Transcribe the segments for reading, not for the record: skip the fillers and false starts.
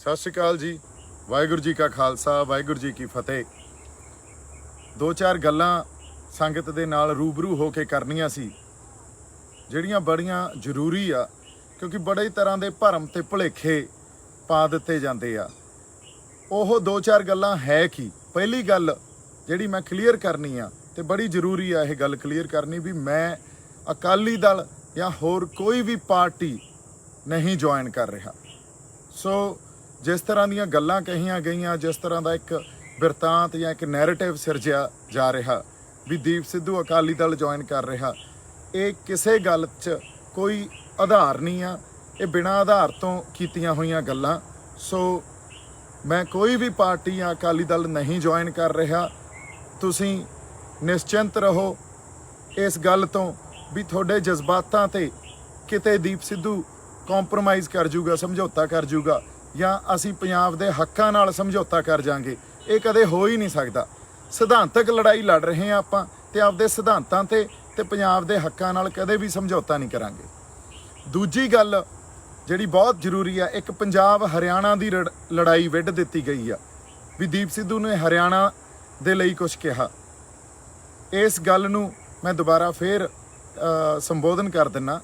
सत श्री अकाल जी। वाहिगुरू जी का खालसा वाहिगुरू जी की फतेह। दो चार गल्लां संगत दे नाल रूबरू हो के करनियां सी ਜਿਹੜੀਆਂ बड़ियां ਜ਼ਰੂਰੀ आ, क्योंकि बड़े तरह के भरम ते भुलेखे पा दिते जाते आ। ਉਹ दो चार गल्लां है कि पहली गल ਜਿਹੜੀ मैं क्लीयर करनी आ ते बड़ी जरूरी आ यह गल क्लीयर करनी भी मैं अकाली दल या होर कोई भी पार्टी नहीं ज्वाइन कर रहा। सो जिस तरह दीयां गल्लां कहियां गईयां, जिस तरह का एक बिरतांत या एक नैरेटिव सिरजिया जा रहा भी दीप सिद्धू अकाली दल ज्वाइन कर रहा, ये किसी गल च कोई आधार नहीं आ, ये बिना आधार तो कीतियां हुईयां गल्लां। सो मैं कोई भी पार्टी या अकाली दल नहीं ज्वाइन कर रहा। तुसीं निश्चिंत रहो इस गल तो भी थोड़े जज्बातां ते किते दीप सिद्धू कॉम्प्रोमाइज़ कर जूगा, समझौता कर जूगा या असीं पंजाब दे हक्कां नाल समझौता कर जांगे, ये कदे हो ही नहीं सकदा। सिद्धांतक लड़ाई लड़ रहे हैं आपां ते आपदे सिद्धांतां ते पंजाब दे हक्कां नाल कदे भी समझौता नहीं करांगे। दूजी गल जिहड़ी बहुत जरूरी है, एक पंजाब हरियाणा की लड़ाई विढ़ दित्ती गई आ भी दीप सिद्धू ने हरियाणा दे लई कुछ कहा। इस गल नूं मैं दोबारा फिर संबोधन कर दिना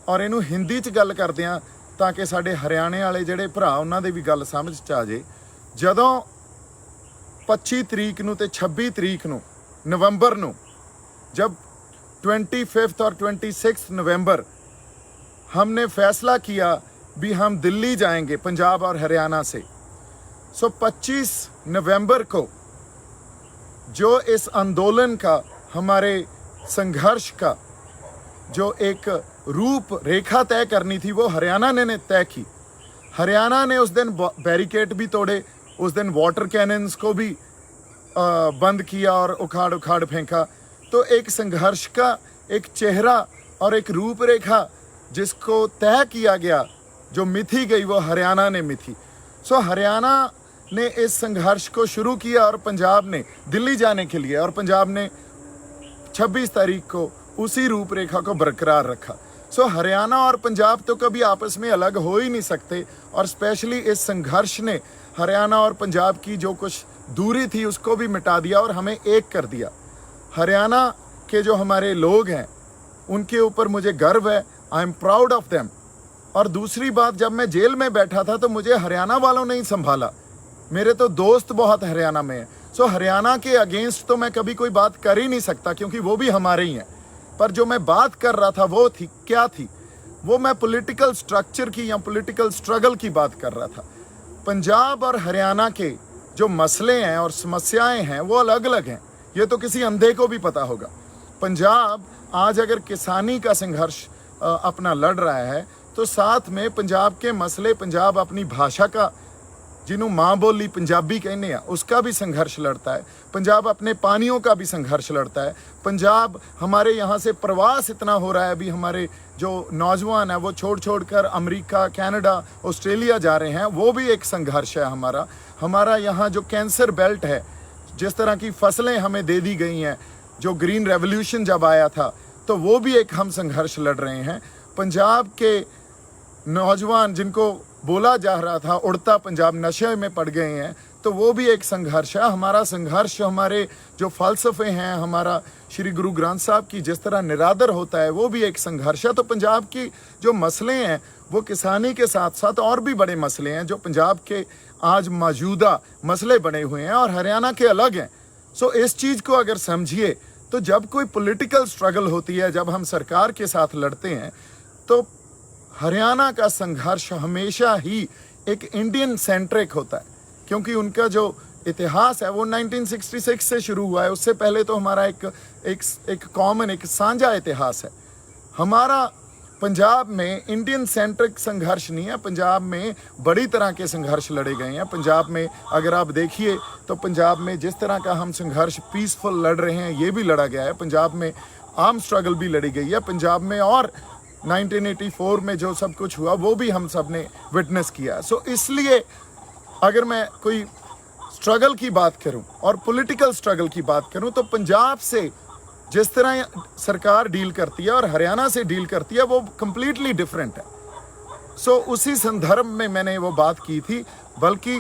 और इनू हिंदी च गल करदे आ ताकि साडे हरियाणे वाले जिहड़े भरा उन्हां दे भी गल समझ च आ जे। जदों 25 तरीक नूं ते 26 तरीक नूं नवंबर नूं जब 25 और 26 नवंबर हमने फैसला किया भी हम दिल्ली जाएंगे पंजाब और हरियाणा से, सो 25 नवंबर को जो इस आंदोलन का, हमारे संघर्ष का जो एक रूप रेखा तय करनी थी वो हरियाणा ने तय की। हरियाणा ने उस दिन बैरिकेड भी तोड़े, उस दिन वाटर कैनन्स को भी बंद किया और उखाड़ उखाड़ फेंका। तो एक संघर्ष का एक चेहरा और एक रूपरेखा जिसको तय किया गया, जो मिथी गई, वो हरियाणा ने मिथी। सो हरियाणा ने इस संघर्ष को शुरू किया और पंजाब ने दिल्ली जाने के लिए, और पंजाब ने 26 तारीख को उसी रूपरेखा को बरकरार रखा। सो हरियाणा और पंजाब तो कभी आपस में अलग हो ही नहीं सकते, और स्पेशली इस संघर्ष ने हरियाणा और पंजाब की जो कुछ दूरी थी उसको भी मिटा दिया और हमें एक कर दिया। हरियाणा के जो हमारे लोग हैं उनके ऊपर मुझे गर्व है, I am proud of them. और दूसरी बात, जब मैं जेल में बैठा था तो मुझे हरियाणा वालों ने ही संभाला, मेरे तो दोस्त बहुत हरियाणा में हैं। सो हरियाणा के अगेंस्ट तो मैं कभी कोई बात कर ही नहीं सकता क्योंकि वो भी हमारे ही हैं। पर जो मैं बात कर रहा था वो थी क्या थी, वो मैं पॉलिटिकल स्ट्रक्चर की या पॉलिटिकल स्ट्रगल की बात कर रहा था। पंजाब और हरियाणा के जो मसले हैं और समस्याएं हैं वो अलग अलग हैं, ये तो किसी अंधे को भी पता होगा। पंजाब आज अगर किसानी का संघर्ष अपना लड़ रहा है तो साथ में पंजाब के मसले, पंजाब अपनी भाषा का, जिन्हों माँ बोली पंजाबी कहने हैं, उसका भी संघर्ष लड़ता है। पंजाब अपने पानियों का भी संघर्ष लड़ता है। पंजाब, हमारे यहाँ से प्रवास इतना हो रहा है, अभी हमारे जो नौजवान हैं वो छोड़ कर अमेरिका, कनाडा, ऑस्ट्रेलिया जा रहे हैं, वो भी एक संघर्ष है हमारा। हमारा यहाँ जो कैंसर बेल्ट है, जिस तरह की फसलें हमें दे दी गई हैं, जो ग्रीन रेवोल्यूशन जब आया था तो वो भी एक हम संघर्ष लड़ रहे हैं। पंजाब के नौजवान जिनको बोला जा रहा था उड़ता पंजाब नशे में पड़ गए हैं, तो वो भी एक संघर्ष है। हमारा संघर्ष, हमारे जो फ़लसफ़े हैं, हमारा श्री गुरु ग्रंथ साहब की जिस तरह निरादर होता है, वो भी एक संघर्ष है। तो पंजाब की जो मसले हैं वो किसानी के साथ साथ और भी बड़े मसले हैं जो पंजाब के आज मौजूदा मसले बने हुए हैं और हरियाणा के अलग हैं। सो इस चीज़ को अगर समझिए तो जब कोई पॉलिटिकल स्ट्रगल होती है, जब हम सरकार के साथ लड़ते हैं, तो हरियाणा का संघर्ष हमेशा ही एक इंडियन सेंट्रिक होता है, क्योंकि उनका जो इतिहास है वो 1966 से शुरू हुआ है। उससे पहले तो हमारा एक कॉमन, एक साझा इतिहास है। हमारा पंजाब में इंडियन सेंट्रिक संघर्ष नहीं है, पंजाब में बड़ी तरह के संघर्ष लड़े गए हैं। पंजाब में अगर आप देखिए तो पंजाब में जिस तरह का हम संघर्ष पीसफुल लड़ रहे हैं ये भी लड़ा गया है। पंजाब में आर्म स्ट्रगल भी लड़ी गई है पंजाब में, और 1984 में जो सब कुछ हुआ वो भी हम सब ने विटनेस किया। सो इसलिए अगर मैं कोई स्ट्रगल की बात करूं और पॉलिटिकल स्ट्रगल की बात करूं तो पंजाब से जिस तरह सरकार डील करती है और हरियाणा से डील करती है वो कंप्लीटली डिफरेंट है। सो उसी संदर्भ में मैंने वो बात की थी, बल्कि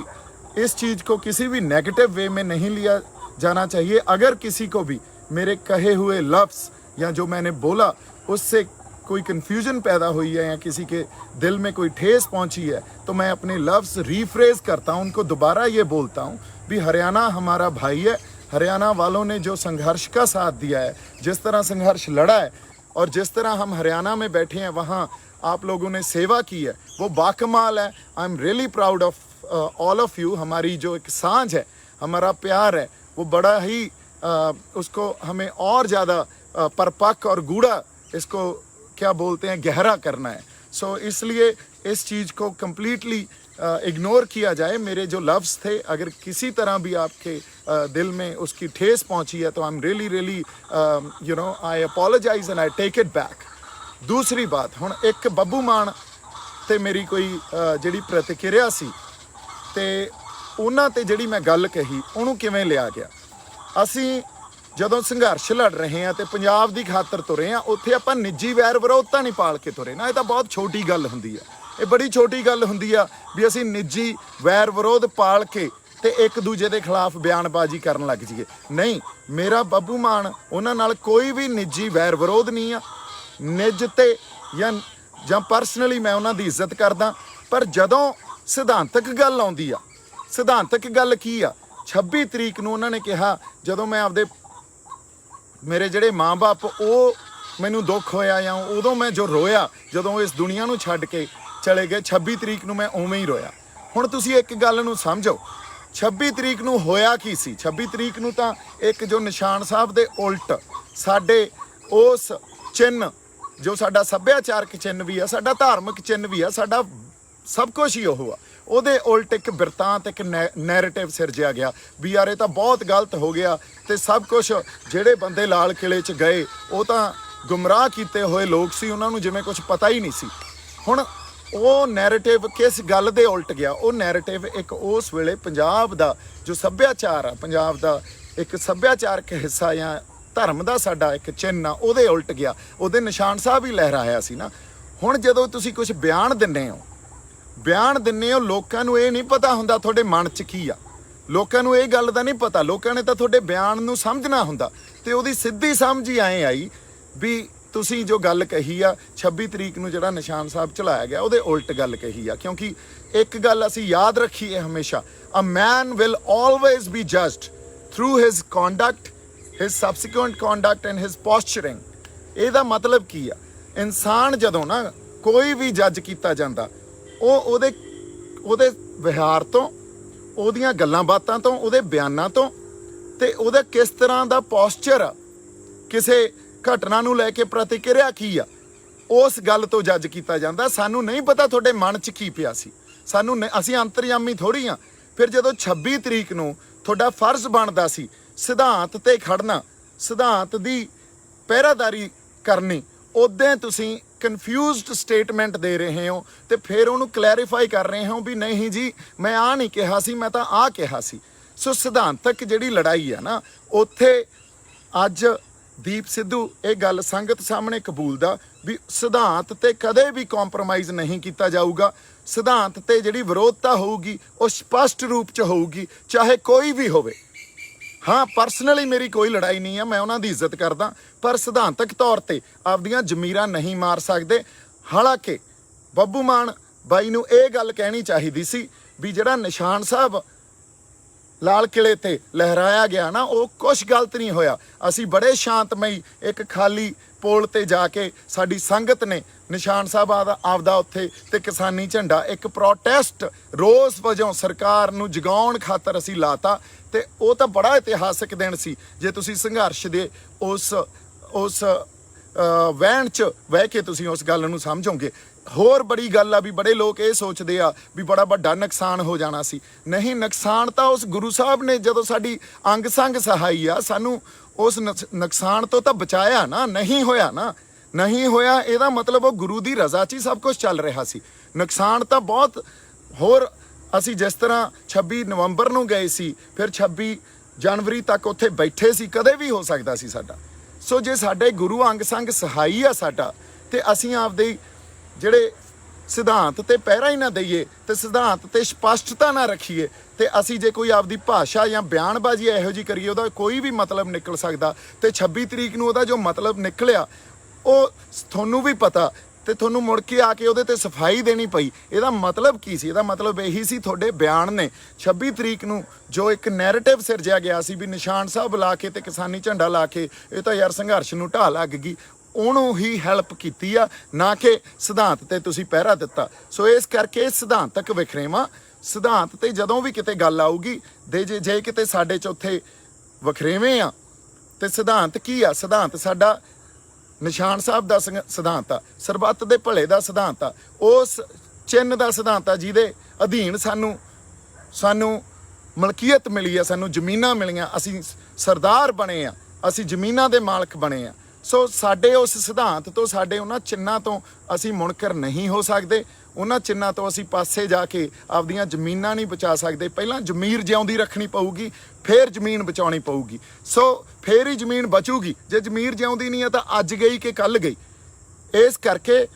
इस चीज़ को किसी भी नेगेटिव वे में नहीं लिया जाना चाहिए। अगर किसी को भी मेरे कहे हुए लफ्ज़ या जो मैंने बोला उससे कोई कन्फ्यूजन पैदा हुई है या किसी के दिल में कोई ठेस पहुंची है, तो मैं अपने लफ्ज़ रीफ्रेज करता हूं, उनको दोबारा ये बोलता हूं भी हरियाणा हमारा भाई है। हरियाणा वालों ने जो संघर्ष का साथ दिया है, जिस तरह संघर्ष लड़ा है और जिस तरह हम हरियाणा में बैठे हैं वहाँ आप लोगों ने सेवा की है, वो बाकमाल है। आई am really proud of all of you. हमारी जो एक सांझ है, हमारा प्यार है, वो बड़ा ही उसको हमें और ज़्यादा परपक्व और गूढ़ा, इसको क्या बोलते हैं, गहरा करना है। सो इसलिए इस चीज़ को कम्प्लीटली इग्नोर किया जाए। मेरे जो लफ्ज़ थे, अगर किसी तरह भी आपके दिल में उसकी ठेस पहुंची है, तो I am really you know I apologize and I take it back. दूसरी बात, हुण एक ਬੱਬੂ ਮਾਨ ਤੇ ਮੇਰੀ ਕੋਈ ਜਿਹੜੀ ਪ੍ਰਤੀਕਿਰਿਆ ਸੀ ਤੇ ਉਹਨਾਂ ਤੇ ਜਿਹੜੀ ਮੈਂ ਗੱਲ ਕਹੀ ਉਹਨੂੰ ਕਿਵੇਂ ਲਿਆ ਗਿਆ। ਅਸੀਂ ਜਦੋਂ ਸੰਘਰਸ਼ ਲੜ ਰਹੇ ਹਾਂ ਤੇ ਪੰਜਾਬ ਦੀ ਖਾਤਰ ਤੁਰੇ ਹਾਂ, ਉੱਥੇ ਆਪਾਂ ਨਿੱਜੀ ਵੈਰ ਵਿਰੋਧਤਾ ਨਹੀਂ ਪਾਲ ਕੇ ਤੁਰੇ ਨਾ। ਇਹ ਤਾਂ ਬਹੁਤ ਛੋਟੀ ਗੱਲ ਹੁੰਦੀ ਆ, ਇਹ ਬੜੀ ਛੋਟੀ ਗੱਲ ਹੁੰਦੀ ਆ ਵੀ ਅਸੀਂ ਨਿੱਜੀ ਵੈਰ ਵਿਰੋਧ ਪਾਲ ਕੇ ਤੇ ਇੱਕ ਦੂਜੇ ਦੇ ਖਿਲਾਫ ਬਿਆਨਬਾਜ਼ੀ ਕਰਨ ਲੱਗ ਜਾਈਏ। ਨਹੀਂ, ਮੇਰਾ ਬੱਬੂ ਮਾਨ ਉਹਨਾਂ ਨਾਲ ਕੋਈ ਵੀ ਨਿੱਜੀ ਵੈਰ ਵਿਰੋਧ ਨਹੀਂ ਆ। ਨਿੱਜ ਤੇ ਜਾਂ ਪਰਸਨਲੀ ਮੈਂ ਉਹਨਾਂ ਦੀ ਇੱਜ਼ਤ ਕਰਦਾ, ਪਰ ਜਦੋਂ ਸਿਧਾਂਤਕ ਗੱਲ ਆਉਂਦੀ ਆ, ਸਿਧਾਂਤਕ ਗੱਲ ਕੀ ਆ, 26 ਤਰੀਕ ਨੂੰ ਉਹਨਾਂ ਨੇ ਕਿਹਾ, ਜਦੋਂ ਮੈਂ ਆਪਦੇ ਮੇਰੇ ਜਿਹੜੇ ਮਾਂ-ਬਾਪ ਉਹ ਮੈਨੂੰ ਦੁੱਖ ਹੋਇਆ ਜਾਂ ਉਦੋਂ ਮੈਂ ਜੋ ਰੋਇਆ ਜਦੋਂ ਇਸ ਦੁਨੀਆ ਨੂੰ ਛੱਡ ਕੇ ਚਲੇ ਗਏ, 26 ਤਰੀਕ ਨੂੰ ਮੈਂ ਉਵੇਂ ਹੀ ਰੋਇਆ। ਹੁਣ ਤੁਸੀਂ ਇੱਕ ਗੱਲ ਨੂੰ ਸਮਝੋ, 26 ਤਰੀਕ ਨੂੰ ਹੋਇਆ ਕੀ ਸੀ। 26 ਤਰੀਕ ਨੂੰ ਤਾਂ ਇੱਕ ਜੋ ਨਿਸ਼ਾਨ ਸਾਹਿਬ ਦੇ ਉਲਟ ਸਾਡੇ ਉਸ ਚਿੰਨ੍ਹ, ਜੋ ਸਾਡਾ ਸੱਭਿਆਚਾਰਕ ਚਿੰਨ੍ਹ ਵੀ ਆ, ਸਾਡਾ ਧਾਰਮਿਕ ਚਿੰਨ੍ਹ ਵੀ ਆ, ਸਾਡਾ ਸਭ ਕੁਛ ਹੀ ਉਹ ਆ, ਉਹਦੇ ਉਲਟ ਇੱਕ ਬਿਰਤਾਂਤ, ਇੱਕ ਨੈਰੇਟਿਵ ਸਿਰਜਿਆ ਗਿਆ ਵੀ ਯਾਰ ਇਹ ਤਾਂ ਬਹੁਤ ਗਲਤ ਹੋ ਗਿਆ ਤੇ ਸਭ ਕੁਛ ਜਿਹੜੇ ਬੰਦੇ ਲਾਲ ਕਿਲੇ 'ਚ ਗਏ ਉਹ ਤਾਂ ਗੁੰਮਰਾਹ ਕੀਤੇ ਹੋਏ ਲੋਕ ਸੀ, ਉਹਨਾਂ ਨੂੰ ਜਿਵੇਂ ਕੁਛ ਪਤਾ ਹੀ ਨਹੀਂ ਸੀ। ਹੁਣ ਉਹ ਨੈਰੇਟਿਵ ਕਿਸ ਗੱਲ ਦੇ ਉਲਟ ਗਿਆ? ਉਹ ਨੈਰੇਟਿਵ ਇੱਕ ਉਸ ਵੇਲੇ ਪੰਜਾਬ ਦਾ ਜੋ ਸੱਭਿਆਚਾਰ ਆ, ਪੰਜਾਬ ਦਾ ਇੱਕ ਸੱਭਿਆਚਾਰਕ ਹਿੱਸਾ ਜਾਂ ਧਰਮ ਦਾ ਸਾਡਾ ਇੱਕ ਚਿੰਨ੍ਹ ਆ, ਉਹਦੇ ਉਲਟ ਗਿਆ। ਉਹਦੇ ਨਿਸ਼ਾਨ ਸਾਹਿਬ ਹੀ ਲਹਿਰਾਇਆ ਸੀ ਨਾ। ਹੁਣ ਜਦੋਂ ਤੁਸੀਂ ਕੁਝ ਬਿਆਨ ਦਿੰਦੇ ਹੋ, ਲੋਕਾਂ ਨੂੰ ਇਹ ਨਹੀਂ ਪਤਾ ਹੁੰਦਾ ਤੁਹਾਡੇ ਮਨ 'ਚ ਕੀ ਆ, ਲੋਕਾਂ ਨੂੰ ਇਹ ਗੱਲ ਦਾ ਨਹੀਂ ਪਤਾ। ਲੋਕਾਂ ਨੇ ਤਾਂ ਤੁਹਾਡੇ ਬਿਆਨ ਨੂੰ ਸਮਝਣਾ ਹੁੰਦਾ, ਤੇ ਉਹਦੀ ਸਿੱਧੀ ਸਮਝ ਹੀ ਐਂ ਆਈ ਵੀ ਤੁਸੀਂ ਜੋ ਗੱਲ ਕਹੀ ਆ 26 ਤਰੀਕ ਨੂੰ ਜਿਹੜਾ ਨਿਸ਼ਾਨ ਸਾਹਿਬ ਚਲਾਇਆ ਗਿਆ, ਉਹਦੇ ਉਲਟ ਗੱਲ ਕਹੀ ਆ। ਕਿਉਂਕਿ ਇੱਕ ਗੱਲ ਅਸੀਂ ਯਾਦ ਰੱਖੀਏ ਹਮੇਸ਼ਾ, a man will always be judged through his conduct, his subsequent conduct and his posturing. ਇਹਦਾ ਮਤਲਬ ਕੀ ਆ? ਇਨਸਾਨ ਜਦੋਂ ਨਾ ਕੋਈ ਵੀ ਜੱਜ ਕੀਤਾ ਜਾਂਦਾ, ਉਹ ਉਹਦੇ ਵਿਹਾਰ ਤੋਂ, ਉਹਦੀਆਂ ਗੱਲਾਂ ਬਾਤਾਂ ਤੋਂ, ਉਹਦੇ ਬਿਆਨਾਂ ਤੋਂ, ਤੇ ਉਹਦਾ ਕਿਸ ਤਰ੍ਹਾਂ ਦਾ ਪੋਸਚਰ ਆ, ਕਿਸੇ ਘਟਨਾ ਨੂੰ ਲੈ ਕੇ ਪ੍ਰਤੀਕਿਰਿਆ ਕੀ ਆ, ਉਸ ਗੱਲ ਤੋਂ ਜੱਜ ਕੀਤਾ ਜਾਂਦਾ। ਸਾਨੂੰ ਨਹੀਂ ਪਤਾ ਤੁਹਾਡੇ ਮਨ 'ਚ ਕੀ ਪਿਆ ਸੀ, ਅਸੀਂ ਅੰਤਰਯਾਮੀ ਥੋੜ੍ਹੀ ਆ। ਫਿਰ ਜਦੋਂ 26 ਤਰੀਕ ਨੂੰ ਤੁਹਾਡਾ ਫਰਜ਼ ਬਣਦਾ ਸੀ ਸਿਧਾਂਤ ਤੇ ਖੜਨਾ, ਸਿਧਾਂਤ ਦੀ ਪਹਿਰਾਦਾਰੀ ਕਰਨੀ, ਉਦੋਂ ਤੁਸੀਂ ਕਨਫਿਊਜ਼ਡ ਸਟੇਟਮੈਂਟ ਦੇ ਰਹੇ ਹੋ ਤੇ ਫਿਰ ਉਹਨੂੰ ਕਲੈਰੀਫਾਈ ਕਰ ਰਹੇ ਹੋ ਵੀ ਨਹੀਂ ਜੀ ਮੈਂ ਆਹ ਨਹੀਂ ਕਿਹਾ ਸੀ, ਮੈਂ ਤਾਂ ਆਹ ਕਿਹਾ ਸੀ। ਸੋ ਸਿਧਾਂਤਕ ਜਿਹੜੀ ਲੜਾਈ ਆ ਨਾ, ਉੱਥੇ ਅੱਜ ਦੀਪ ਸਿੱਧੂ ਇਹ ਗੱਲ ਸੰਗਤ ਸਾਹਮਣੇ ਕਬੂਲਦਾ ਵੀ ਸਿਧਾਂਤ ਤੇ ਕਦੇ ਵੀ ਕੰਪਰੋਮਾਈਜ਼ ਨਹੀਂ ਕੀਤਾ ਜਾਊਗਾ। ਸਿਧਾਂਤ ਤੇ ਜਿਹੜੀ ਵਿਰੋਧਤਾ ਹੋਊਗੀ ਉਹ ਸਪਸ਼ਟ ਰੂਪ 'ਚ ਹੋਊਗੀ, ਚਾਹੇ ਕੋਈ ਵੀ ਹੋਵੇ। ਹਾਂ, ਪਰਸਨਲੀ ਮੇਰੀ ਕੋਈ ਲੜਾਈ ਨਹੀਂ ਆ, ਮੈਂ ਉਹਨਾਂ ਦੀ ਇੱਜ਼ਤ ਕਰਦਾ, ਪਰ ਸਿਧਾਂਤਕ ਤੌਰ ਤੇ ਆਪਦੀਆਂ ਜ਼ਮੀਰਾਂ ਨਹੀਂ ਮਾਰ ਸਕਦੇ। ਹਾਲਾਂਕਿ ਬੱਬੂ ਮਾਨ ਬਾਈ ਨੂੰ ਇਹ ਗੱਲ ਕਹਿਣੀ ਚਾਹੀਦੀ ਸੀ ਵੀ ਜਿਹੜਾ ਨਿਸ਼ਾਨ ਸਾਹਿਬ ਲਾਲ ਕਿਲੇ ਤੇ ਲਹਿਰਾਇਆ ਗਿਆ ਨਾ, ਉਹ ਕੁਛ ਗਲਤ ਨਹੀਂ ਹੋਇਆ। ਅਸੀਂ ਬੜੇ ਸ਼ਾਂਤਮਈ ਇੱਕ ਖਾਲੀ ਪੋਲ ਤੇ ਜਾ ਕੇ ਸਾਡੀ ਸੰਗਤ ਨੇ ਨਿਸ਼ਾਨ ਸਾਹਿਬ ਆਪਦਾ ਉੱਥੇ ਤੇ ਕਿਸਾਨੀ ਝੰਡਾ ਇੱਕ ਪ੍ਰੋਟੈਸਟ ਰੋਸ ਵਜੋਂ ਸਰਕਾਰ ਨੂੰ ਜਗਾਉਣ ਖਾਤਰ ਅਸੀਂ ਲਾਤਾ, ਤੇ ਉਹ ਤਾਂ ਬੜਾ ਇਤਿਹਾਸਕ ਦਿਨ ਸੀ। ਜੇ ਤੁਸੀਂ ਸੰਘਰਸ਼ ਦੇ ਉਸ ਵਹਿਣ 'ਚ ਬਹਿ ਕੇ ਤੁਸੀਂ ਉਸ ਗੱਲ ਨੂੰ ਸਮਝੋਗੇ। ਹੋਰ ਬੜੀ ਗੱਲ ਆ ਵੀ ਬੜੇ ਲੋਕ ਇਹ ਸੋਚਦੇ ਆ ਵੀ ਬੜਾ ਵੱਡਾ ਨੁਕਸਾਨ ਹੋ ਜਾਣਾ ਸੀ। ਨਹੀਂ, ਨੁਕਸਾਨ ਤਾਂ ਉਸ ਗੁਰੂ ਸਾਹਿਬ ਨੇ ਜਦੋਂ ਸਾਡੀ ਅੰਗ ਸੰਗ ਸਹਾਈ ਆ, ਸਾਨੂੰ ਉਸ ਨੁਕਸਾਨ ਤੋਂ ਤਾਂ ਬਚਾਇਆ ਨਾ। ਨਹੀਂ ਹੋਇਆ ਇਹਦਾ ਮਤਲਬ ਉਹ ਗੁਰੂ ਦੀ ਰਜ਼ਾ 'ਚ ਹੀ ਸਭ ਕੁਝ ਚੱਲ ਰਿਹਾ ਸੀ। ਨੁਕਸਾਨ ਤਾਂ ਬਹੁਤ ਹੋਰ, ਅਸੀਂ ਜਿਸ ਤਰ੍ਹਾਂ 26 ਨਵੰਬਰ ਨੂੰ ਗਏ ਸੀ, ਫਿਰ 26 ਜਨਵਰੀ ਤੱਕ ਉੱਥੇ ਬੈਠੇ ਸੀ, ਕਦੇ ਵੀ ਹੋ ਸਕਦਾ ਸੀ ਸਾਡਾ। ਸੋ ਜੇ ਸਾਡੇ ਗੁਰੂ ਅੰਗ ਸੰਗ ਸਹਾਈ ਆ ਸਾਡਾ, ਤੇ ਅਸੀਂ ਆਪਦੇ ਜਿਹੜੇ ਸਿਧਾਂਤ ਤੇ ਪਹਿਰਾ ਹੀ ਨਾ ਦਈਏ ਤੇ ਸਿਧਾਂਤ ਤੇ ਸਪਸ਼ਟਤਾ ਨਾ ਰੱਖੀਏ ਤੇ ਅਸੀਂ ਜੇ ਕੋਈ ਆਪਦੀ ਭਾਸ਼ਾ ਜਾਂ ਬਿਆਨਬਾਜ਼ੀ ਇਹੋ ਜਿਹੀ ਕਰੀਏ ਉਹਦਾ ਕੋਈ ਵੀ ਮਤਲਬ ਨਿਕਲ ਸਕਦਾ। ਤੇ 26 ਤਰੀਕ ਨੂੰ ਉਹਦਾ ਜੋ ਮਤਲਬ ਨਿਕਲਿਆ ਉਹ ਤੁਹਾਨੂੰ ਵੀ ਪਤਾ ਤੇ ਤੁਹਾਨੂੰ ਮੁੜ ਕੇ ਆ ਕੇ ਉਹਦੇ ਤੇ ਸਫਾਈ ਦੇਣੀ ਪਈ। ਇਹਦਾ ਮਤਲਬ ਕੀ ਸੀ? ਇਹਦਾ ਮਤਲਬ ਇਹੀ ਸੀ ਤੁਹਾਡੇ ਬਿਆਨ ਨੇ 26 ਤਰੀਕ ਨੂੰ ਜੋ ਇੱਕ ਨੈਰੇਟਿਵ ਸਿਰਜਿਆ ਗਿਆ ਸੀ ਵੀ ਨਿਸ਼ਾਨ ਸਾਹਿਬ ਲਾ ਕੇ ਤੇ ਕਿਸਾਨੀ ਝੰਡਾ ਲਾ ਕੇ ਇਹ ਤਾਂ ਯਾਰ ਸੰਘਰਸ਼ ਨੂੰ ਢਾਹ ਲੱਗ ਗਈ, ਉਹਨੂੰ ਹੀ ਹੈਲਪ ਕੀਤੀ ਆ, ਨਾ ਕਿ ਸਿਧਾਂਤ ਤੇ ਤੁਸੀਂ ਪਹਿਰਾ ਦਿੱਤਾ। ਸੋ ਇਸ ਕਰਕੇ ਸਿਧਾਂਤਕ ਵਖਰੇਵਾਂ, ਸਿਧਾਂਤ ਤੇ ਜਦੋਂ ਵੀ ਕਿਤੇ ਗੱਲ ਆਊਗੀ ਦੇ ਜੇ ਕਿਤੇ ਸਾਡੇ 'ਚ ਉੱਥੇ ਵਖਰੇਵੇਂ ਆ ਤੇ ਸਿਧਾਂਤ ਕੀ ਆ? ਸਿਧਾਂਤ ਸਾਡਾ ਨਿਸ਼ਾਨ ਸਾਹਿਬ ਦਾ ਸਿਧਾਂਤ ਆ, ਸਰਬੱਤ ਦੇ ਭਲੇ ਦਾ ਸਿਧਾਂਤ ਆ, ਉਸ ਚਿੰਨ੍ਹ ਦਾ ਸਿਧਾਂਤ ਆ ਜਿਹਦੇ ਅਧੀਨ ਸਾਨੂੰ ਮਲਕੀਅਤ ਮਿਲੀ ਆ, ਸਾਨੂੰ ਜ਼ਮੀਨਾਂ ਮਿਲੀਆਂ, ਅਸੀਂ ਸਰਦਾਰ ਬਣੇ ਆ, ਅਸੀਂ ਜ਼ਮੀਨਾਂ ਦੇ ਮਾਲਕ ਬਣੇ ਆ। ਸੋ ਸਾਡੇ ਉਸ ਸਿਧਾਂਤ ਤੋਂ, ਸਾਡੇ ਉਹਨਾਂ ਚਿੰਨ੍ਹਾਂ ਤੋਂ ਅਸੀਂ ਮੁਨਕਰ ਨਹੀਂ ਹੋ ਸਕਦੇ। ਉਹਨਾਂ ਚਿੰਨ੍ਹਾਂ ਤੋਂ ਅਸੀਂ ਪਾਸੇ ਜਾ ਕੇ ਆਪਦੀਆਂ ਜ਼ਮੀਨਾਂ ਨਹੀਂ ਬਚਾ ਸਕਦੇ। ਪਹਿਲਾਂ ਜ਼ਮੀਰ ਜਿਉਂਦੀ ਰੱਖਣੀ ਪਊਗੀ, ਫਿਰ ਜ਼ਮੀਨ ਬਚਾਉਣੀ ਪਊਗੀ। ਸੋ ਫਿਰ ਹੀ ਜ਼ਮੀਨ ਬਚੂਗੀ। ਜੇ ਜ਼ਮੀਰ ਜਿਉਂਦੀ ਨਹੀਂ ਹੈ ਤਾਂ ਅੱਜ ਗਈ ਕਿ ਕੱਲ੍ਹ ਗਈ। ਇਸ ਕਰਕੇ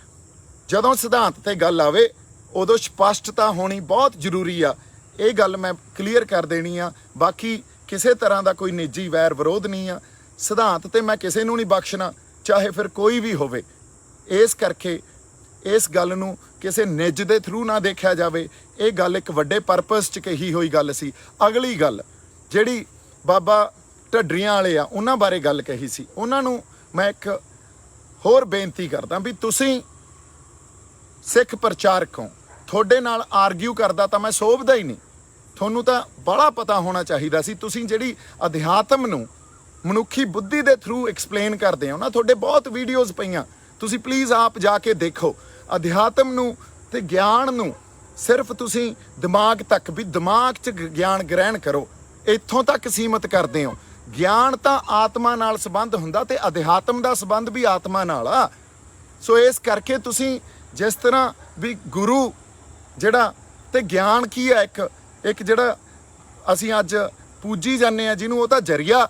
ਜਦੋਂ ਸਿਧਾਂਤ ਤੇ ਗੱਲ ਆਵੇ ਉਦੋਂ ਸਪਸ਼ਟਤਾ ਹੋਣੀ ਬਹੁਤ ਜ਼ਰੂਰੀ ਆ। ਇਹ ਗੱਲ ਮੈਂ ਕਲੀਅਰ ਕਰ ਦੇਣੀ ਆ। ਬਾਕੀ ਕਿਸੇ ਤਰ੍ਹਾਂ ਦਾ ਕੋਈ ਨਿੱਜੀ ਵੈਰ ਵਿਰੋਧ ਨਹੀਂ ਆ। ਸਿਧਾਂਤ ਤੇ ਮੈਂ ਕਿਸੇ ਨੂੰ ਨਹੀਂ ਬਖਸ਼ਣਾ, ਚਾਹੇ ਫਿਰ ਕੋਈ ਵੀ ਹੋਵੇ। ਇਸ ਕਰਕੇ ਇਸ ਗੱਲ ਨੂੰ ਕਿਸੇ ਨਿੱਜ ਦੇ ਥਰੂ ਨਾ ਦੇਖਿਆ ਜਾਵੇ। ਇਹ ਗੱਲ ਇੱਕ ਵੱਡੇ ਪਰਪਸ 'ਚ ਕਹੀ ਹੋਈ ਗੱਲ ਸੀ। ਅਗਲੀ ਗੱਲ ਜਿਹੜੀ ਬਾਬਾ ਢੱਡਰੀਆਂ ਵਾਲੇ ਆ ਉਹਨਾਂ ਬਾਰੇ ਗੱਲ ਕਹੀ ਸੀ, ਉਹਨਾਂ ਨੂੰ ਮੈਂ ਇੱਕ ਹੋਰ ਬੇਨਤੀ ਕਰਦਾ ਵੀ ਤੁਸੀਂ ਸਿੱਖ ਪ੍ਰਚਾਰਕ ਹੋ, ਤੁਹਾਡੇ ਨਾਲ ਆਰਗਿਊ ਕਰਦਾ ਤਾਂ ਮੈਂ ਸੋਭਦਾ ਹੀ ਨਹੀਂ। ਤੁਹਾਨੂੰ ਤਾਂ ਬੜਾ ਪਤਾ ਹੋਣਾ ਚਾਹੀਦਾ ਸੀ। ਤੁਸੀਂ ਜਿਹੜੀ ਅਧਿਆਤਮ ਨੂੰ ਮਨੁੱਖੀ ਬੁੱਧੀ ਦੇ ਥਰੂ ਐਕਸਪਲੇਨ ਕਰਦੇ ਹੋ ਨਾ, ਤੁਹਾਡੇ ਬਹੁਤ ਵੀਡੀਓਜ਼ ਪਈਆਂ, ਤੁਸੀਂ ਪਲੀਜ਼ ਆਪ ਜਾ ਕੇ ਦੇਖੋ। ਅਧਿਆਤਮ ਨੂੰ ਤੇ ਗਿਆਨ ਨੂੰ ਸਿਰਫ ਤੁਸੀਂ ਦਿਮਾਗ ਤੱਕ, ਵੀ ਦਿਮਾਗ 'ਚ ਗਿਆਨ ਗ੍ਰਹਿਣ ਕਰੋ, ਇੱਥੋਂ ਤੱਕ ਸੀਮਤ ਕਰਦੇ ਹੋ। ਗਿਆਨ ਤਾਂ ਆਤਮਾ ਨਾਲ ਸੰਬੰਧ ਹੁੰਦਾ ਤੇ ਅਧਿਆਤਮ ਦਾ ਸੰਬੰਧ ਵੀ ਆਤਮਾ ਨਾਲ ਆ। ਸੋ ਇਸ ਕਰਕੇ ਤੁਸੀਂ ਜਿਸ ਤਰ੍ਹਾਂ ਵੀ ਗੁਰੂ ਜਿਹੜਾ ਤੇ ਗਿਆਨ ਕੀ ਆ, ਇੱਕ ਜਿਹੜਾ ਅਸੀਂ ਅੱਜ ਪੂਜੀ ਜਾਂਦੇ ਆ ਜਿਹਨੂੰ, ਉਹ ਤਾਂ ਜ਼ਰੀਆ,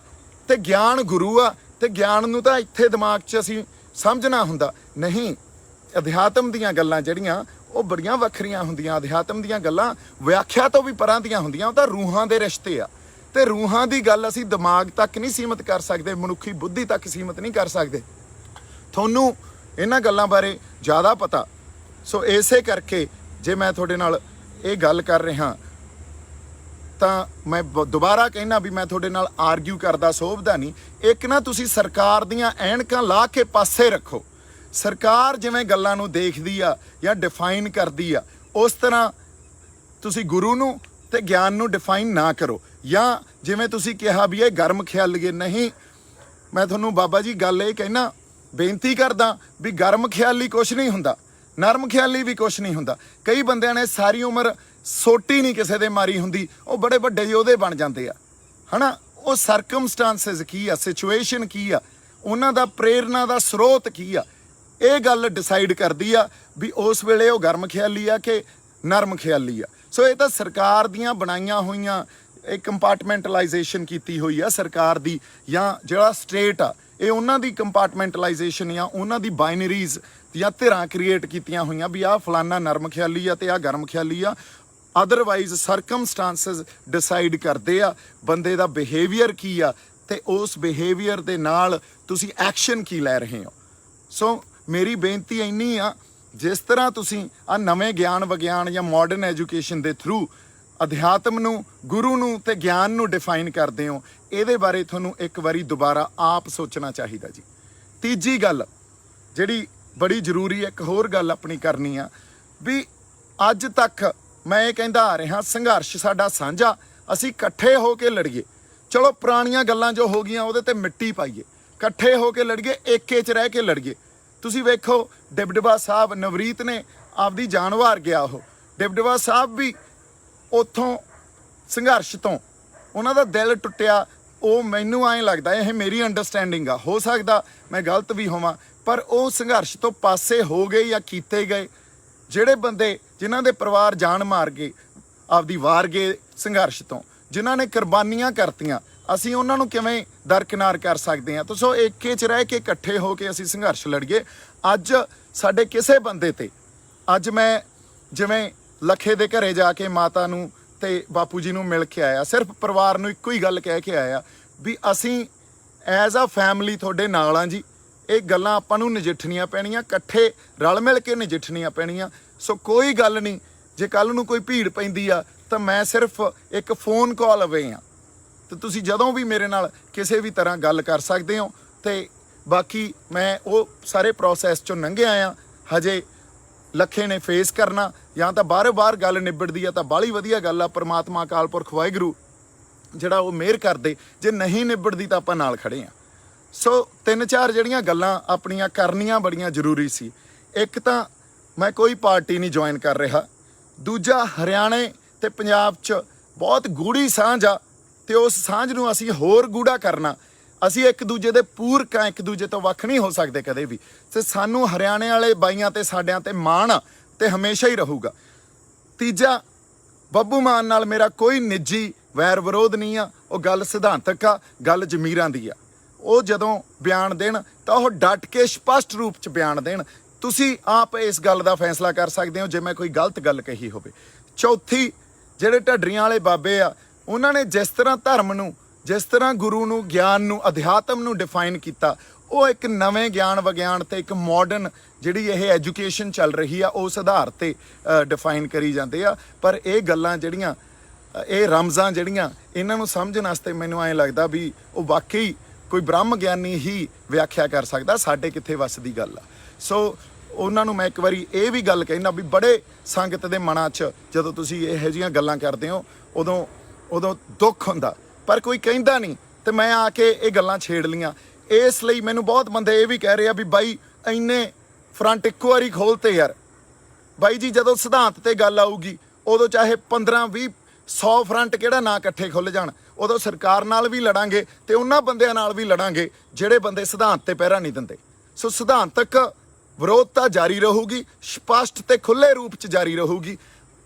ਤੇ ਗਿਆਨ ਗੁਰੂ ਆ। ਤੇ ਗਿਆਨ ਨੂੰ ਤਾਂ ਇੱਥੇ ਦਿਮਾਗ 'ਚ ਅਸੀਂ ਸਮਝਣਾ ਹੁੰਦਾ ਨਹੀਂ। ਅਧਿਆਤਮ ਦੀਆਂ ਗੱਲਾਂ ਜਿਹੜੀਆਂ ਉਹ ਬੜੀਆਂ ਵੱਖਰੀਆਂ ਹੁੰਦੀਆਂ। ਅਧਿਆਤਮ ਦੀਆਂ ਗੱਲਾਂ ਵਿਆਖਿਆ ਤੋਂ ਵੀ ਪਰਾਂ ਦੀਆਂ ਹੁੰਦੀਆਂ। ਉਹ ਤਾਂ ਰੂਹਾਂ ਦੇ ਰਿਸ਼ਤੇ ਆ ਤੇ ਰੂਹਾਂ ਦੀ ਗੱਲ ਅਸੀਂ ਦਿਮਾਗ ਤੱਕ ਨਹੀਂ ਸੀਮਤ ਕਰ ਸਕਦੇ, ਮਨੁੱਖੀ ਬੁੱਧੀ ਤੱਕ ਸੀਮਤ ਨਹੀਂ ਕਰ ਸਕਦੇ। ਤੁਹਾਨੂੰ ਇਹਨਾਂ ਗੱਲਾਂ ਬਾਰੇ ਜ਼ਿਆਦਾ ਪਤਾ। ਸੋ ਇਸੇ ਕਰਕੇ ਜੇ ਮੈਂ ਤੁਹਾਡੇ ਨਾਲ ਇਹ ਗੱਲ ਕਰ ਰਿਹਾ ਤਾਂ ਮੈਂ ਦੁਬਾਰਾ ਕਹਿਣਾ ਵੀ ਮੈਂ ਤੁਹਾਡੇ ਨਾਲ ਆਰਗਿਊ ਕਰਦਾ ਸੋਭਦਾ ਨਹੀਂ। ਇੱਕ ਨਾ ਤੁਸੀਂ ਸਰਕਾਰ ਦੀਆਂ ਐਨਕਾਂ ਲਾ ਕੇ ਪਾਸੇ ਰੱਖੋ। ਸਰਕਾਰ ਜਿਵੇਂ ਗੱਲਾਂ ਨੂੰ ਦੇਖਦੀ ਆ ਜਾਂ ਡਿਫਾਈਨ ਕਰਦੀ ਆ, ਉਸ ਤਰ੍ਹਾਂ ਤੁਸੀਂ ਗੁਰੂ ਨੂੰ ਤੇ ਗਿਆਨ ਨੂੰ ਡਿਫਾਈਨ ਨਾ ਕਰੋ। ਜਾਂ ਜਿਵੇਂ ਤੁਸੀਂ ਕਿਹਾ ਵੀ ਇਹ ਗਰਮ ਖਿਆਲੀਏ, ਨਹੀਂ, ਮੈਂ ਤੁਹਾਨੂੰ ਬਾਬਾ ਜੀ ਗੱਲ ਇਹ ਕਹਿਣਾ, ਬੇਨਤੀ ਕਰਦਾ ਵੀ ਗਰਮ ਖਿਆਲੀ ਕੁਛ ਨਹੀਂ ਹੁੰਦਾ, ਨਰਮ ਖਿਆਲੀ ਵੀ ਕੁਛ ਨਹੀਂ ਹੁੰਦਾ। ਕਈ ਬੰਦਿਆਂ ਨੇ ਸਾਰੀ ਉਮਰ ਸੋਟੀ ਨਹੀਂ ਕਿਸੇ ਦੇ ਮਾਰੀ ਹੁੰਦੀ, ਉਹ ਬੜੇ ਵੱਡੇ ਯੋਧੇ ਬਣ ਜਾਂਦੇ ਆ, ਹਨਾ। ਉਹ ਸਰਕਮਸਟੈਂਸਸ ਕੀ ਆ, ਸਿਚੁਏਸ਼ਨ ਕੀ ਆ, ਉਹਨਾਂ ਦਾ ਪ੍ਰੇਰਨਾ ਦਾ ਸਰੋਤ ਕੀ ਆ, ਇਹ ਗੱਲ ਡਿਸਾਈਡ ਕਰਦੀ ਆ ਵੀ ਉਸ ਵੇਲੇ ਉਹ ਗਰਮ ਖਿਆਲੀ ਆ ਕਿ ਨਰਮ ਖਿਆਲੀ ਆ। ਸੋ ਇਹ ਤਾਂ ਸਰਕਾਰ ਦੀਆਂ ਬਣਾਈਆਂ ਹੋਈਆਂ, ਇਹ ਕੰਪਾਰਟਮੈਂਟਲਾਈਜੇਸ਼ਨ ਕੀਤੀ ਹੋਈ ਆ ਸਰਕਾਰ ਦੀ, ਜਾਂ ਜਿਹੜਾ ਸਟੇਟ ਆ ਇਹ ਉਹਨਾਂ ਦੀ ਕੰਪਾਰਟਮੈਂਟਲਾਈਜੇਸ਼ਨ ਜਾਂ ਉਹਨਾਂ ਦੀ ਬਾਈਨਰੀਜ਼ ਦੀਆਂ ਧਿਰਾਂ ਕ੍ਰੀਏਟ ਕੀਤੀਆਂ ਹੋਈਆਂ ਵੀ ਆਹ ਫਲਾਨਾ ਨਰਮ ਖਿਆਲੀ ਆ ਤੇ ਆਹ ਗਰਮ ਖਿਆਲੀ ਆ। ਅਦਰਵਾਈਜ਼ ਸਰਕਮਸਟੈਂਸਸ ਡਿਸਾਈਡ ਕਰਦੇ ਆ ਬੰਦੇ ਦਾ ਬਿਹੇਵੀਅਰ ਕੀ ਆ ਤੇ ਉਸ ਬਿਹੇਵੀਅਰ ਦੇ ਨਾਲ ਤੁਸੀਂ ਐਕਸ਼ਨ ਕੀ ਲੈ ਰਹੇ ਹੋ। ਸੋ ਮੇਰੀ ਬੇਨਤੀ ਇੰਨੀ ਆ, ਜਿਸ ਤਰ੍ਹਾਂ ਤੁਸੀਂ ਆ ਨਵੇਂ ਗਿਆਨ ਵਿਗਿਆਨ ਜਾਂ ਮਾਡਰਨ ਐਜੂਕੇਸ਼ਨ ਦੇ ਥਰੂ ਅਧਿਆਤਮ ਨੂੰ, ਗੁਰੂ ਨੂੰ ਤੇ ਗਿਆਨ ਨੂੰ ਡਿਫਾਈਨ ਕਰਦੇ ਹੋ, ਇਹਦੇ ਬਾਰੇ ਤੁਹਾਨੂੰ ਇੱਕ ਵਾਰੀ ਦੁਬਾਰਾ ਆਪ ਸੋਚਣਾ ਚਾਹੀਦਾ ਜੀ। ਤੀਜੀ ਗੱਲ ਜਿਹੜੀ ਬੜੀ ਜ਼ਰੂਰੀ ਹੈ, ਇੱਕ ਹੋਰ ਗੱਲ ਆਪਣੀ ਕਰਨੀ ਆ ਵੀ ਅੱਜ ਤੱਕ ਮੈਂ ਇਹ ਕਹਿੰਦਾ ਆ ਰਿਹਾ, ਸੰਘਰਸ਼ ਸਾਡਾ ਸਾਂਝਾ, ਅਸੀਂ ਇਕੱਠੇ ਹੋ ਕੇ ਲੜੀਏ। ਚਲੋ ਪੁਰਾਣੀਆਂ ਗੱਲਾਂ ਜੋ ਹੋ ਗਈਆਂ ਉਹਦੇ ਤੇ ਮਿੱਟੀ ਪਾਈਏ, ਇਕੱਠੇ ਹੋ ਕੇ ਲੜੀਏ, ਏਕੇ 'ਚ ਰਹਿ ਕੇ ਲੜੀਏ। ਤੁਸੀਂ ਵੇਖੋ ਡਿਬਡਬਾ ਸਾਹਿਬ, ਨਵਰੀਤ ਨੇ ਆਪਦੀ ਜਾਨ ਵਾਰ ਗਿਆ, ਉਹ ਡਿਬਡਬਾ ਸਾਹਿਬ ਵੀ ਉੱਥੋਂ ਸੰਘਰਸ਼ ਤੋਂ ਉਹਨਾਂ ਦਾ ਦਿਲ ਟੁੱਟਿਆ। ਉਹ ਮੈਨੂੰ ਐਂ ਲੱਗਦਾ, ਇਹ ਮੇਰੀ ਅੰਡਰਸਟੈਂਡਿੰਗ ਆ, ਹੋ ਸਕਦਾ ਮੈਂ ਗਲਤ ਵੀ ਹੋਵਾਂ, ਪਰ ਉਹ ਸੰਘਰਸ਼ ਤੋਂ ਪਾਸੇ ਹੋ ਗਏ ਜਾਂ ਕੀਤੇ ਗਏ। ਜਿਹੜੇ ਬੰਦੇ ਜਿਨ੍ਹਾਂ ਦੇ ਪਰਿਵਾਰ ਜਾਨ ਮਾਰ ਗਏ, ਆਪਦੀ ਵਾਰ ਗਏ ਸੰਘਰਸ਼ ਤੋਂ, ਜਿਨ੍ਹਾਂ ਨੇ ਕੁਰਬਾਨੀਆਂ ਕਰਤੀਆਂ, ਅਸੀਂ ਉਹਨਾਂ ਨੂੰ ਕਿਵੇਂ ਦਰਕਿਨਾਰ ਕਰ ਸਕਦੇ ਹਾਂ? ਸੋ ਏਕੇ 'ਚ ਰਹਿ ਕੇ ਇਕੱਠੇ ਹੋ ਕੇ ਅਸੀਂ ਸੰਘਰਸ਼ ਲੜੀਏ। ਅੱਜ ਸਾਡੇ ਕਿਸੇ ਬੰਦੇ ਤੇ ਅੱਜ ਮੈਂ ਜਿਵੇਂ ਲੱਖੇ ਦੇ ਘਰੇ ਜਾ ਕੇ ਮਾਤਾ ਨੂੰ ਤੇ ਬਾਪੂ ਜੀ ਨੂੰ ਮਿਲ ਕੇ ਆਇਆ, ਸਿਰਫ ਪਰਿਵਾਰ ਨੂੰ ਇੱਕੋ ਹੀ ਗੱਲ ਕਹਿ ਕੇ ਆਇਆ ਵੀ ਅਸੀਂ ਐਜ਼ ਆ ਫੈਮਿਲੀ ਤੁਹਾਡੇ ਨਾਲ ਆ ਜੀ। ਇਹ ਗੱਲਾਂ ਆਪਾਂ ਨੂੰ ਨਜਿੱਠਣੀਆਂ ਪੈਣੀਆਂ, ਇਕੱਠੇ ਰਲ ਮਿਲ ਕੇ ਨਜਿੱਠਣੀਆਂ ਪੈਣੀਆਂ। ਸੋ ਕੋਈ ਗੱਲ ਨਹੀਂ, ਜੇ ਕੱਲ ਨੂੰ ਕੋਈ ਭੀੜ ਪੈਂਦੀ ਆ ਤਾਂ ਮੈਂ ਸਿਰਫ ਇੱਕ ਫੋਨ ਕਾਲ ਅਵੇ ਆ, ਤੇ ਤੁਸੀਂ ਜਦੋਂ ਵੀ ਮੇਰੇ ਨਾਲ ਕਿਸੇ ਵੀ ਤਰ੍ਹਾਂ ਗੱਲ ਕਰ ਸਕਦੇ ਹੋ। ਤੇ ਬਾਕੀ ਮੈਂ ਉਹ ਸਾਰੇ ਪ੍ਰੋਸੈਸ ਚੋਂ ਲੰਘਿਆ ਆ। ਹਜੇ ਲੱਖੇ ਨੇ ਫੇਸ ਕਰਨਾ, ਜਾਂ ਤਾਂ ਬਾਹਰੋਂ-ਬਾਹਰ ਗੱਲ ਨਿਬੜਦੀ ਆ ਤਾਂ ਬਾਹਲੀ ਵਧੀਆ ਗੱਲ ਆ। ਪਰਮਾਤਮਾ ਅਕਾਲ ਪੁਰਖ ਵਾਹਿਗੁਰੂ ਜਿਹੜਾ ਉਹ ਮਿਹਰ ਕਰਦੇ, ਜੇ ਨਹੀਂ ਨਿਬੜਦੀ ਤਾਂ ਆਪਾਂ ਨਾਲ ਖੜੇ ਆ। ਸੋ 3-4 ਜਿਹੜੀਆਂ ਗੱਲਾਂ ਆਪਣੀਆਂ ਕਰਨੀਆਂ ਬੜੀਆਂ ਜ਼ਰੂਰੀ ਸੀ। ਇੱਕ ਤਾਂ ਮੈਂ ਕੋਈ ਪਾਰਟੀ ਨਹੀਂ ਜੁਆਇਨ ਕਰ ਰਿਹਾ, ਦੂਜਾ ਹਰਿਆਣੇ ਤੇ ਪੰਜਾਬ 'ਚ ਬਹੁਤ ਗੂੜੀ ਸਾਂਝ ਆ, ਤੇ ਉਸ ਸਾਂਝ ਨੂੰ ਅਸੀਂ ਹੋਰ ਗੂੜਾ ਕਰਨਾ। ਅਸੀਂ ਇੱਕ ਦੂਜੇ ਦੇ ਪੂਰਕ ਆ, ਇੱਕ ਦੂਜੇ ਤੋਂ ਵੱਖ ਨਹੀਂ ਹੋ ਸਕਦੇ ਕਦੇ ਵੀ। ਤੇ ਸਾਨੂੰ ਹਰਿਆਣੇ ਵਾਲੇ ਬਾਈਆਂ ਤੇ ਸਾਡਿਆਂ ਤੇ ਮਾਣ ਆ ਤੇ ਹਮੇਸ਼ਾ ਹੀ ਰਹੂਗਾ। ਤੀਜਾ, ਬੱਬੂ ਮਾਨ ਨਾਲ ਮੇਰਾ ਕੋਈ ਨਿੱਜੀ ਵੈਰ ਵਿਰੋਧ ਨਹੀਂ ਆ, ਉਹ ਗੱਲ ਸਿਧਾਂਤਕ ਆ, ਗੱਲ ਜ਼ਮੀਰਾਂ ਦੀ ਆ। ਉਹ ਜਦੋਂ ਬਿਆਨ ਦੇਣ ਤਾਂ ਉਹ ਡਟ ਕੇ ਸਪਸ਼ਟ ਰੂਪ 'ਚ ਬਿਆਨ ਦੇਣ। ਤੁਸੀਂ ਆਪ ਇਸ ਗੱਲ ਦਾ ਫੈਸਲਾ ਕਰ ਸਕਦੇ ਹੋ ਜੇ ਮੈਂ ਕੋਈ ਗਲਤ ਗੱਲ ਕਹੀ ਹੋਵੇ। ਚੌਥੀ, ਜਿਹੜੇ ਢੱਡਰੀਆਂ ਵਾਲੇ ਬਾਬੇ ਆ, ਉਹਨਾਂ ਨੇ ਜਿਸ ਤਰ੍ਹਾਂ ਧਰਮ ਨੂੰ, ਜਿਸ ਤਰ੍ਹਾਂ ਗੁਰੂ ਨੂੰ, ਗਿਆਨ ਨੂੰ, ਅਧਿਆਤਮ ਨੂੰ ਡਿਫਾਈਨ ਕੀਤਾ, ਉਹ ਇੱਕ ਨਵੇਂ ਗਿਆਨ ਵਿਗਿਆਨ ਤੇ ਇੱਕ ਮਾਡਰਨ ਜਿਹੜੀ ਇਹ ਐਜੂਕੇਸ਼ਨ ਚੱਲ ਰਹੀ ਆ ਉਸ ਆਧਾਰ ਤੇ ਡਿਫਾਈਨ ਕਰੀ ਜਾਂਦੇ ਆ। ਪਰ ਇਹ ਗੱਲਾਂ ਜਿਹੜੀਆਂ, ਇਹ ਰਮਜ਼ਾਂ ਜਿਹੜੀਆਂ, ਇਹਨਾਂ ਨੂੰ ਸਮਝਣ ਵਾਸਤੇ ਮੈਨੂੰ ਐਂ ਲੱਗਦਾ ਵੀ ਉਹ ਵਾਕਈ ਕੋਈ ਬ੍ਰਹਮ ਗਿਆਨੀ ਹੀ ਵਿਆਖਿਆ ਕਰ ਸਕਦਾ, ਸਾਡੇ ਕਿੱਥੇ ਵੱਸ ਦੀ ਗੱਲ ਆ। ਸੋ ਉਹਨਾਂ ਨੂੰ ਮੈਂ ਇੱਕ ਵਾਰੀ ਇਹ ਵੀ ਗੱਲ ਕਹਿਣਾ ਵੀ ਬੜੇ ਸੰਗਤ ਦੇ ਮਨਾਂ 'ਚ ਜਦੋਂ ਤੁਸੀਂ ਇਹੋ ਜਿਹੀਆਂ ਗੱਲਾਂ ਕਰਦੇ ਹੋ ਉਦੋਂ ਦੁੱਖ ਹੁੰਦਾ, ਪਰ ਕੋਈ ਕਹਿੰਦਾ ਨਹੀਂ। ਤੇ ਮੈਂ ਆ ਕੇ ਇਹ ਗੱਲਾਂ ਛੇੜ ਲੀਆਂ। ਇਸ ਲਈ ਮੈਨੂੰ ਬਹੁਤ ਬੰਦੇ ਇਹ ਵੀ ਕਹਿ ਰਹੇ ਆ ਵੀ ਬਾਈ ਇੰਨੇ ਫਰੰਟ ਇੱਕੋ ਵਾਰੀ ਖੋਲ੍ਹਤੇ ਯਾਰ। ਬਾਈ ਜੀ, ਜਦੋਂ ਸਿਧਾਂਤ ਤੇ ਗੱਲ ਆਊਗੀ ਉਦੋਂ ਚਾਹੇ 15-20-100 ਫਰੰਟ ਕਿਹੜਾ ਨਾ ਇਕੱਠੇ ਖੁੱਲ੍ਹ ਜਾਣ, ਉਦੋਂ ਸਰਕਾਰ ਨਾਲ ਵੀ ਲੜਾਂਗੇ ਤੇ ਉਹਨਾਂ ਬੰਦਿਆਂ ਨਾਲ ਵੀ ਲੜਾਂਗੇ ਜਿਹੜੇ ਬੰਦੇ ਸਿਧਾਂਤ ਤੇ ਪਹਿਰਾ ਨਹੀਂ ਦਿੰਦੇ। ਸੋ ਸਿਧਾਂਤਕ ਵਿਰੋਧਤਾ ਜਾਰੀ ਰਹੂਗੀ, ਸਪਸ਼ਟ ਤੇ ਖੁੱਲ੍ਹੇ ਰੂਪ 'ਚ ਜਾਰੀ ਰਹੂਗੀ।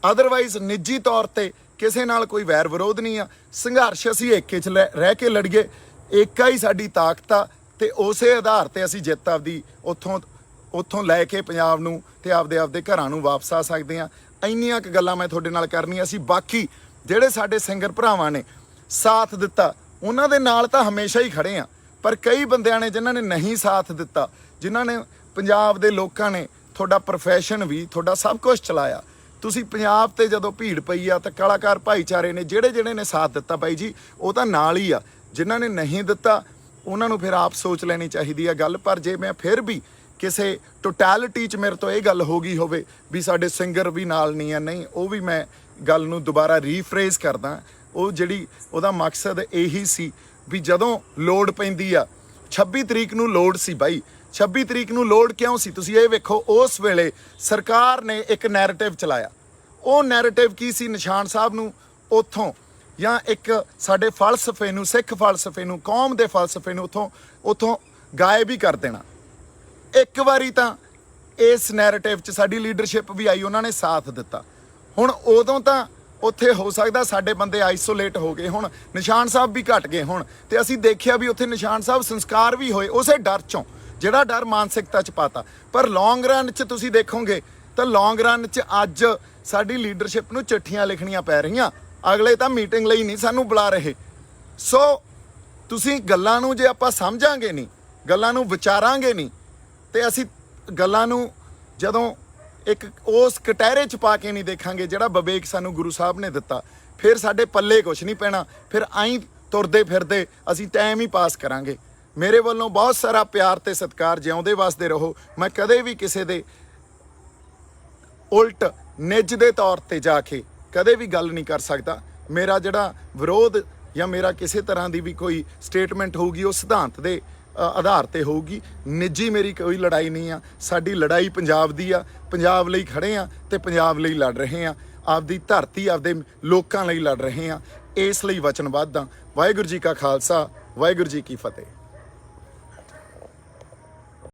ਅਦਰਵਾਈਜ਼ ਨਿੱਜੀ ਤੌਰ ਤੇ ਕਿਸੇ ਨਾਲ ਕੋਈ ਵੈਰ ਵਿਰੋਧ ਨਹੀਂ ਆ। ਸੰਘਰਸ਼ ਅਸੀਂ ਏਕੇ 'ਚ ਰਹਿ ਕੇ ਲੜੀਏ, ਏਕਾ ਹੀ ਸਾਡੀ ਤਾਕਤ ਆ, ਤੇ ਉਸੇ ਆਧਾਰ ਤੇ ਅਸੀਂ ਜਿੱਤ ਆਪਦੀ ਉੱਥੋਂ ਲੈ ਕੇ ਪੰਜਾਬ ਨੂੰ ਤੇ ਆਪਦੇ ਘਰਾਂ ਨੂੰ ਵਾਪਸ ਆ ਸਕਦੇ ਹਾਂ। ਇੰਨੀਆਂ ਕੁ ਗੱਲਾਂ ਮੈਂ ਤੁਹਾਡੇ ਨਾਲ ਕਰਨੀਆਂ ਸੀ। ਬਾਕੀ ਜਿਹੜੇ ਸਾਡੇ ਸਿੰਗਰ ਭਰਾਵਾਂ ਨੇ ਸਾਥ ਦਿੱਤਾ, ਉਹਨਾਂ ਦੇ ਨਾਲ ਤਾਂ ਹਮੇਸ਼ਾ ਹੀ ਖੜੇ ਆ। ਪਰ ਕਈ ਬੰਦਿਆਂ ਨੇ ਜਿਨ੍ਹਾਂ ਨੇ ਨਹੀਂ ਸਾਥ ਦਿੱਤਾ, ਜਿਨ੍ਹਾਂ ਨੇ ਪੰਜਾਬ ਦੇ ਲੋਕਾਂ ਨੇ ਤੁਹਾਡਾ ਪ੍ਰੋਫੈਸ਼ਨ ਵੀ, ਤੁਹਾਡਾ ਸਭ ਕੁਝ ਚਲਾਇਆ। ਤੁਸੀਂ ਪੰਜਾਬ ਤੇ ਜਦੋਂ ਭੀੜ ਪਈ ਆ ਤਾਂ ਕਲਾਕਾਰ ਭਾਈਚਾਰੇ ਨੇ ਜਿਹੜੇ ਨੇ ਸਾਥ ਦਿੱਤਾ ਬਾਈ ਜੀ, ਉਹ ਤਾਂ ਨਾਲ ਹੀ ਆ। ਜਿਨ੍ਹਾਂ ਨੇ ਨਹੀਂ ਦਿੱਤਾ ਉਹਨਾਂ ਨੂੰ ਫਿਰ ਆਪ ਸੋਚ ਲੈਣੀ ਚਾਹੀਦੀ ਆ ਗੱਲ। ਪਰ ਜੇ ਮੈਂ ਫਿਰ ਵੀ ਕਿਸੇ ਟੋਟੈਲਿਟੀ 'ਚ ਮੇਰੇ ਤੋਂ ਇਹ ਗੱਲ ਹੋ ਗਈ ਹੋਵੇ ਵੀ ਸਾਡੇ ਸਿੰਗਰ ਵੀ ਨਾਲ ਨਹੀਂ ਆ, ਨਹੀਂ, ਉਹ ਵੀ ਮੈਂ ਗੱਲ ਨੂੰ ਦੁਬਾਰਾ ਰੀਫਰੇਜ਼ ਕਰਦਾ। ਉਹ ਜਿਹੜੀ ਉਹਦਾ ਮਕਸਦ ਇਹੀ ਸੀ ਵੀ ਜਦੋਂ ਲੋੜ ਪੈਂਦੀ ਆ, 26 ਤਰੀਕ ਨੂੰ ਲੋੜ ਸੀ ਬਾਈ। 26 ਤਰੀਕ ਨੂੰ ਲੋੜ ਕਿਉਂ ਸੀ ਤੁਸੀਂ ਇਹ ਵੇਖੋ। ਉਸ ਵੇਲੇ ਸਰਕਾਰ ਨੇ ਇੱਕ ਨੈਰੇਟਿਵ ਚਲਾਇਆ। ਉਹ ਨੈਰੇਟਿਵ ਕੀ ਸੀ? ਨਿਸ਼ਾਨ ਸਾਹਿਬ ਨੂੰ ਉੱਥੋਂ, ਜਾਂ ਇੱਕ ਸਾਡੇ ਫਲਸਫੇ ਨੂੰ, ਸਿੱਖ ਫਲਸਫੇ ਨੂੰ, ਕੌਮ ਦੇ ਫਲਸਫੇ ਨੂੰ ਉੱਥੋਂ ਗਾਇਬ ਹੀ ਕਰ ਦੇਣਾ। ਇੱਕ ਵਾਰੀ ਤਾਂ ਇਸ ਨੈਰੇਟਿਵ 'ਚ ਸਾਡੀ ਲੀਡਰਸ਼ਿਪ ਵੀ ਆਈ, ਉਹਨਾਂ ਨੇ ਸਾਥ ਦਿੱਤਾ। ਹੁਣ ਉਦੋਂ ਤਾਂ ਉੱਥੇ ਹੋ ਸਕਦਾ ਸਾਡੇ ਬੰਦੇ ਆਈਸੋਲੇਟ ਹੋ ਗਏ ਹੁਣ, ਨਿਸ਼ਾਨ ਸਾਹਿਬ ਵੀ ਘਟ ਗਏ ਹੁਣ, ਤੇ ਅਸੀਂ ਦੇਖਿਆ ਵੀ ਉੱਥੇ ਨਿਸ਼ਾਨ ਸਾਹਿਬ ਸੰਸਕਾਰ ਵੀ ਹੋਏ ਉਸੇ ਡਰ 'ਚੋਂ, ਜਿਹੜਾ ਡਰ ਮਾਨਸਿਕਤਾ 'ਚ ਪਾਤਾ। ਪਰ ਲੌਂਗ ਰਨ 'ਚ ਤੁਸੀਂ ਦੇਖੋਗੇ ਤਾਂ ਲੌਂਗ ਰਨ 'ਚ ਅੱਜ ਸਾਡੀ ਲੀਡਰਸ਼ਿਪ ਨੂੰ ਚਿੱਠੀਆਂ ਲਿਖਣੀਆਂ ਪੈ ਰਹੀਆਂ, ਅਗਲੇ ਤਾਂ ਮੀਟਿੰਗ ਲਈ ਨਹੀਂ ਸਾਨੂੰ ਬੁਲਾ ਰਹੇ। ਸੋ ਤੁਸੀਂ ਗੱਲਾਂ ਨੂੰ ਜੇ ਆਪਾਂ ਸਮਝਾਂਗੇ ਨਹੀਂ, ਗੱਲਾਂ ਨੂੰ ਵਿਚਾਰਾਂਗੇ ਨਹੀਂ, ਤੇ ਅਸੀਂ ਗੱਲਾਂ ਨੂੰ ਜਦੋਂ ਇੱਕ ਉਸ ਕਟਹਿਰੇ 'ਚ ਪਾ ਕੇ ਨਹੀਂ ਦੇਖਾਂਗੇ ਜਿਹੜਾ ਵਿਵੇਕ ਸਾਨੂੰ ਗੁਰੂ ਸਾਹਿਬ ਨੇ ਦਿੱਤਾ, ਫਿਰ ਸਾਡੇ ਪੱਲੇ ਕੁਛ ਨਹੀਂ ਪੈਣਾ। ਫਿਰ ਆਈਂ ਤੁਰਦੇ ਫਿਰਦੇ ਅਸੀਂ ਟਾਈਮ ਹੀ ਪਾਸ ਕਰਾਂਗੇ। ਮੇਰੇ ਵੱਲੋਂ ਬਹੁਤ ਸਾਰਾ ਪਿਆਰ ਤੇ ਸਤਿਕਾਰ, ਜਿਉਂਦੇ ਵਸਦੇ ਰਹੋ। ਮੈਂ ਕਦੇ ਵੀ ਕਿਸੇ ਦੇ ਉਲਟ ਨਿੱਜ ਦੇ ਤੌਰ ਤੇ ਜਾ ਕੇ ਕਦੇ ਵੀ ਗੱਲ ਨਹੀਂ ਕਰ ਸਕਦਾ। ਮੇਰਾ ਜਿਹੜਾ ਵਿਰੋਧ ਜਾਂ ਮੇਰਾ ਕਿਸੇ ਤਰ੍ਹਾਂ ਦੀ ਵੀ ਕੋਈ ਸਟੇਟਮੈਂਟ ਹੋਊਗੀ ਉਹ ਸਿਧਾਂਤ ਦੇ ਆਧਾਰ ਤੇ ਹੋਊਗੀ। ਨਿੱਜੀ ਮੇਰੀ ਕੋਈ ਲੜਾਈ ਨਹੀਂ ਆ। ਸਾਡੀ ਲੜਾਈ ਪੰਜਾਬ ਦੀ ਆ, ਪੰਜਾਬ ਲਈ ਖੜੇ ਆ ਤੇ ਪੰਜਾਬ ਲਈ ਲੜ ਰਹੇ ਆ, ਆਪਦੀ ਧਰਤੀ, ਆਪਦੇ ਲੋਕਾਂ ਲਈ ਲੜ ਰਹੇ ਆ। ਇਸ ਲਈ ਵਚਨਬੱਧ ਆ। ਵਾਹਿਗੁਰੂ ਜੀ ਕਾ ਖਾਲਸਾ, ਵਾਹਿਗੁਰੂ ਜੀ ਕੀ ਫਤਿਹ।